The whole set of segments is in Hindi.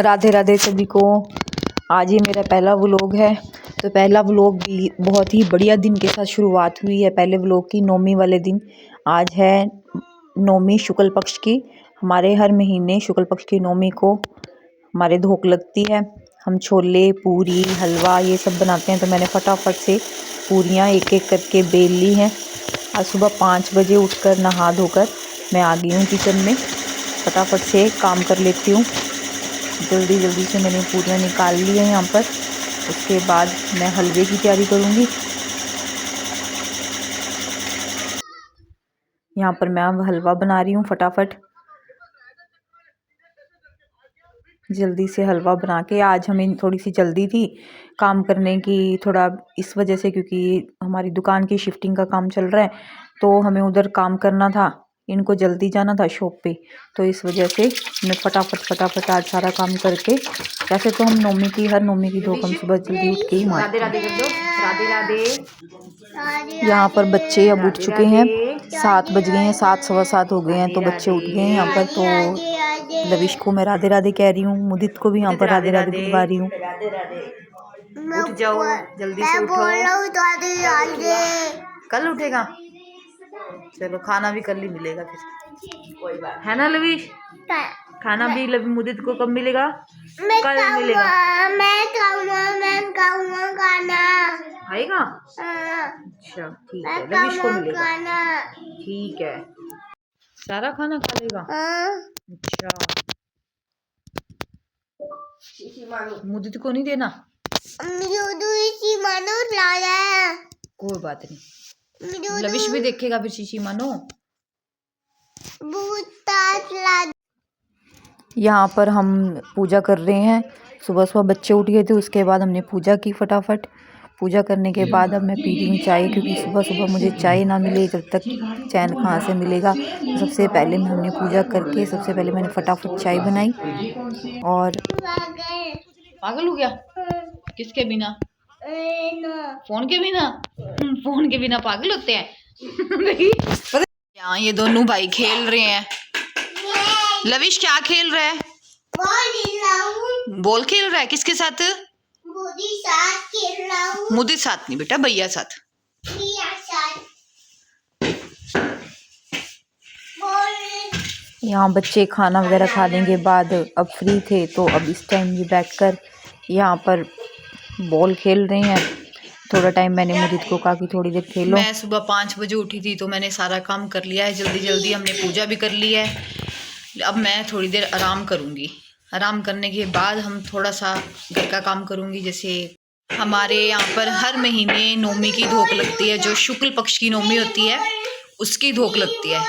राधे राधे सभी को। आज ये मेरा पहला व्लॉग है। तो पहला व्लॉग भी बहुत ही बढ़िया दिन के साथ शुरुआत हुई है पहले व्लॉग की, नौमी वाले दिन। आज है नौमी शुक्ल पक्ष की। हमारे हर महीने शुक्ल पक्ष की नौमी को हमारे धोक लगती है। हम छोले, पूरी, हलवा ये सब बनाते हैं। तो मैंने फटाफट से पूरियाँ एक एक करके बेल ली हैं। आज सुबह 5 बजे उठकर नहा धोकर मैं आ गई हूँ किचन में। फटाफट से काम कर लेती हूँ। जल्दी से मैंने पूरियाँ निकाल ली हैं यहाँ पर। उसके बाद मैं हलवे की तैयारी करूँगी। यहाँ पर मैं अब हलवा बना रही हूँ फटाफट। जल्दी से हलवा बना के, आज हमें थोड़ी सी जल्दी थी काम करने की, थोड़ा इस वजह से क्योंकि हमारी दुकान की शिफ्टिंग का काम चल रहा है तो हमें उधर काम करना था। इनको जल्दी जाना था शॉप पे, तो इस वजह से मैं फटाफट आज सारा काम करके। वैसे तो हम हर नौमी की धोख हम सुबह जल्दी उठ के ही मारते हैं। राधे राधे। यहाँ पर बच्चे अब उठ चुके हैं। 7 बज गए हैं, 7 सवा 7 हो गए हैं तो बच्चे उठ गए हैं यहाँ पर। तो लविश को मैं राधे राधे कह रही हूँ, मुदित को भी यहाँ पर राधे राधे बुलवा रही हूँ। उठ जाओ, जल्दी से उठो। कल उठेगा, चलो खाना भी कल ही मिलेगा फिर, कोई बात है ना लविश। खाना भी मुदित को कब मिलेगा? कल मिलेगा। मैं खाऊंगा खाना। आएगा? अच्छा ठीक है, लविश को मिलेगा। ठीक है, सारा खाना खा लेगा। अच्छा, मुदित को नहीं देना? कोई बात नहीं, लविश भी देखेगा फिर शीशी मानो। यहाँ पर हम पूजा कर रहे हैं। सुबह बच्चे उठ गए थे, उसके बाद हमने पूजा की फटाफट। पूजा करने के बाद अब मैं पी रही हूँ चाय, क्योंकि सुबह मुझे चाय ना मिले जब तक चैन कहाँ से मिलेगा। तो सबसे पहले हमने पूजा करके सबसे पहले मैंने फटाफट चाय बनाई। और पागल हो गया? किसके बिना? फोन के बिना? फोन के बिना पागल होते हैं। यहाँ ये दोनों भाई खेल रहे हैं। लविश क्या खेल रहा है? बॉल खेल रहा है। किसके साथ? मुदित साथ नहीं बेटा, भैया साथ। यहाँ बच्चे खाना वगैरह खाने के बाद अब फ्री थे, तो अब इस टाइम ये बैठकर यहाँ पर बॉल खेल रहे हैं। थोड़ा टाइम मैंने मुदित को कहा कि थोड़ी देर खेलो। मैं सुबह 5 बजे उठी थी तो मैंने सारा काम कर लिया है जल्दी हमने पूजा भी कर ली है। अब मैं थोड़ी देर आराम करूँगी। आराम करने के बाद हम थोड़ा सा घर का काम करूँगी। जैसे हमारे यहाँ पर हर महीने नौमी की धोक लगती है, जो शुक्ल पक्ष की नौमी होती है उसकी धोक लगती है।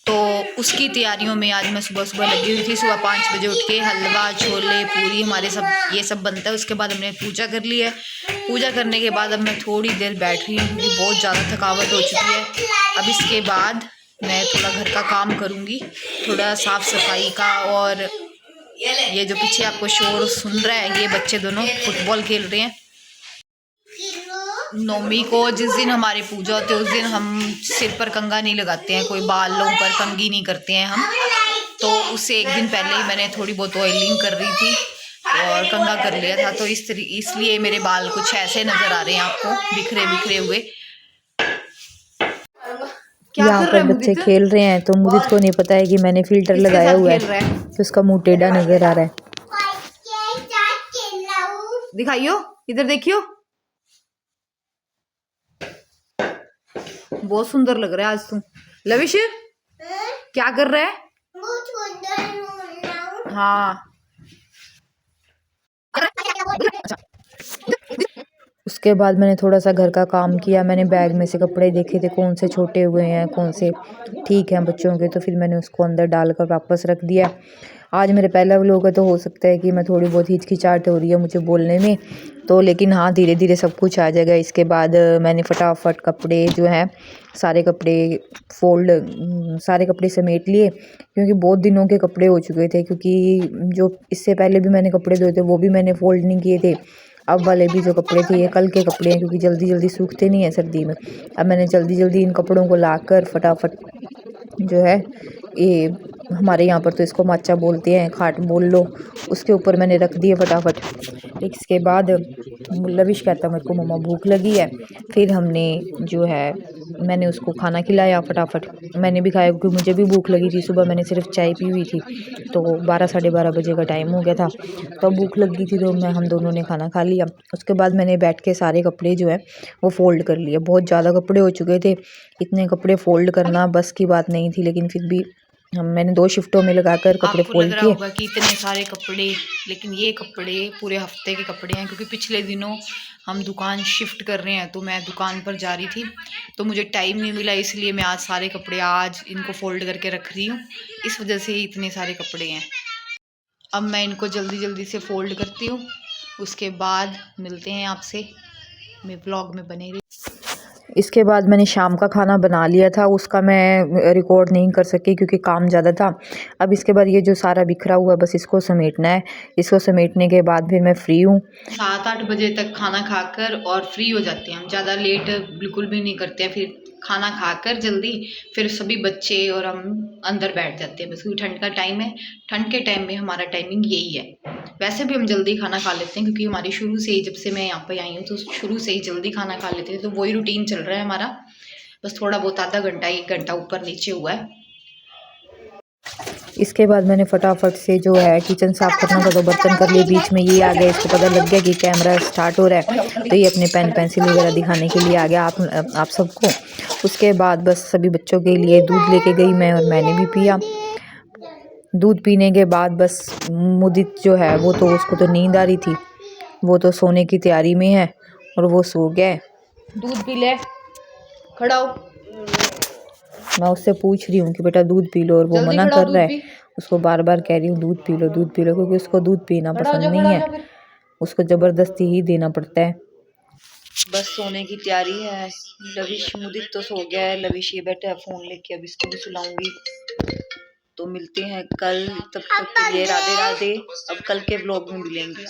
तो उसकी तैयारियों में आज मैं सुबह लगी हुई थी। सुबह 5 बजे उठ के हलवा, छोले, पूरी हमारे ये सब बनता है। उसके बाद हमने पूजा कर ली है। पूजा करने के बाद अब मैं थोड़ी देर बैठ रही हूँ क्योंकि बहुत ज़्यादा थकावट हो चुकी है। अब इसके बाद मैं थोड़ा घर का काम करूँगी, थोड़ा साफ़ सफाई का। और ये जो पीछे आपको शोर सुन रहा है, ये बच्चे दोनों फुटबॉल खेल रहे हैं। नौमी को जिस दिन हमारी पूजा होती है उस दिन हम सिर पर कंघा नहीं लगाते हैं, कोई बालों पर कंघी नहीं करते हैं हम। तो उससे एक दिन पहले ही मैंने थोड़ी बहुत ऑयलिंग कर रही थी और कंघा कर लिया था। तो इसलिए मेरे बाल कुछ ऐसे नज़र आ रहे हैं आपको, बिखरे हुए। यहाँ पर बच्चे खेल रहे हैं तो मुदित को नहीं पता है कि मैंने फिल्टर लगाया हुआ है, तो उसका मुंह टेढ़ा नजर आ रहा है। दिखाइयो, इधर देखियो, बहुत सुंदर लग रहा है आज तुम। लविश क्या कर रहा है? हाँ, उसके बाद मैंने थोड़ा सा घर का काम किया। मैंने बैग में से कपड़े देखे थे कौन से छोटे हुए हैं, कौन से ठीक हैं बच्चों के, तो फिर मैंने उसको अंदर डालकर वापस रख दिया। आज मेरे पहला व्लॉग है तो हो सकता है कि मैं थोड़ी बहुत हिचकिचाहट हो रही है मुझे बोलने में, तो लेकिन हाँ धीरे धीरे सब कुछ आ जाएगा। इसके बाद मैंने फटाफट कपड़े जो हैं सारे कपड़े समेट लिए, क्योंकि बहुत दिनों के कपड़े हो चुके थे। क्योंकि जो इससे पहले भी मैंने कपड़े धोए थे वो भी मैंने फोल्ड नहीं किए थे। अब वाले भी जो कपड़े थे ये कल के कपड़े हैं, क्योंकि जल्दी सूखते नहीं हैं सर्दी में। अब मैंने जल्दी इन कपड़ों को लाकर फटाफट जो है ये हमारे यहाँ पर तो इसको माचा बोलते हैं, खाट बोल लो। उसके ऊपर मैंने रख दिए फटाफट। इसके बाद लविश कहता मेरे को मम्मा भूख लगी है। फिर हमने जो है मैंने उसको खाना खिलाया फटाफट। मैंने भी खाया क्योंकि मुझे भी भूख लगी थी। सुबह मैंने सिर्फ चाय पी हुई थी, तो 12 साढ़े 12 बजे का टाइम हो गया था, तो भूख लगी थी, तो हम दोनों ने खाना खा लिया। उसके बाद मैंने बैठ के सारे कपड़े जो है वो फ़ोल्ड कर लिए। बहुत ज़्यादा कपड़े हो चुके थे, इतने कपड़े फ़ोल्ड करना बस की बात नहीं थी, लेकिन फिर भी मैंने 2 शिफ्टों में लगाकर कपड़े आपको फ़ोल्ड लग रहा किए। होगा कि इतने सारे कपड़े, लेकिन ये कपड़े पूरे हफ्ते के कपड़े हैं, क्योंकि पिछले दिनों हम दुकान शिफ्ट कर रहे हैं, तो मैं दुकान पर जा रही थी, तो मुझे टाइम नहीं मिला, इसलिए मैं आज सारे कपड़े आज इनको फोल्ड करके रख रही हूँ। इस वजह से ही इतने सारे कपड़े हैं। अब मैं इनको जल्दी जल्दी से फोल्ड करती हूँ, उसके बाद मिलते हैं आपसे। मैं ब्लॉग में बने रही। इसके बाद मैंने शाम का खाना बना लिया था, उसका मैं रिकॉर्ड नहीं कर सकी क्योंकि काम ज़्यादा था। अब इसके बाद ये जो सारा बिखरा हुआ है बस इसको समेटना है। इसको समेटने के बाद फिर मैं फ्री हूँ। 7-8 बजे तक खाना खाकर और फ्री हो जाते हैं हम, ज़्यादा लेट बिल्कुल भी नहीं करते हैं। फिर खाना खाकर जल्दी फिर सभी बच्चे और हम अंदर बैठ जाते हैं, बस क्योंकि ठंड का टाइम है। ठंड के टाइम में हमारा टाइमिंग यही है। वैसे भी हम जल्दी खाना खा लेते हैं, क्योंकि हमारी शुरू से ही, जब से मैं यहाँ पे आई हूँ तो शुरू से ही जल्दी खाना खा लेते थे, तो वही रूटीन चल रहा है हमारा। बस थोड़ा बहुत आधा घंटा 1 घंटा ऊपर नीचे हुआ है। इसके बाद मैंने फटाफट से जो है किचन साफ़ करना था तो बर्तन कर लिए। बीच में ये आ गया, इसको पता लग गया कि कैमरा स्टार्ट हो रहा है, तो ये अपने पेन पेंसिल वगैरह दिखाने के लिए आ गया आप सबको। उसके बाद बस सभी बच्चों के लिए दूध लेके गई मैं, और मैंने भी पिया। दूध पीने के बाद बस मुदित जो है वो तो उसको तो नींद आ रही थी, वो तो सोने की तैयारी में है और वो सो गया है। दूध पी ले, खड़ा हो। मैं उससे पूछ रही हूँ कि बेटा दूध पी लो, और वो जल्दी मना खड़ा हो, कर रहा दूध है। पी। उसको बार बार कह रही हूँ दूध पी लो दूध पी लो, क्योंकि उसको दूध पीना खड़ा हो पसंद जा, खड़ा नहीं हो है, जा फिर। उसको ज़बरदस्ती ही देना पड़ता है। बस सोने की तैयारी है। लविश मुदित तो सो गया है, लविश ये बैठा है फ़ोन लेके, अब इसको भी सुलाऊंगी। तो मिलते हैं कल, तब तक के लिए राधे राधे। अब कल के व्लॉग में मिलेंगे।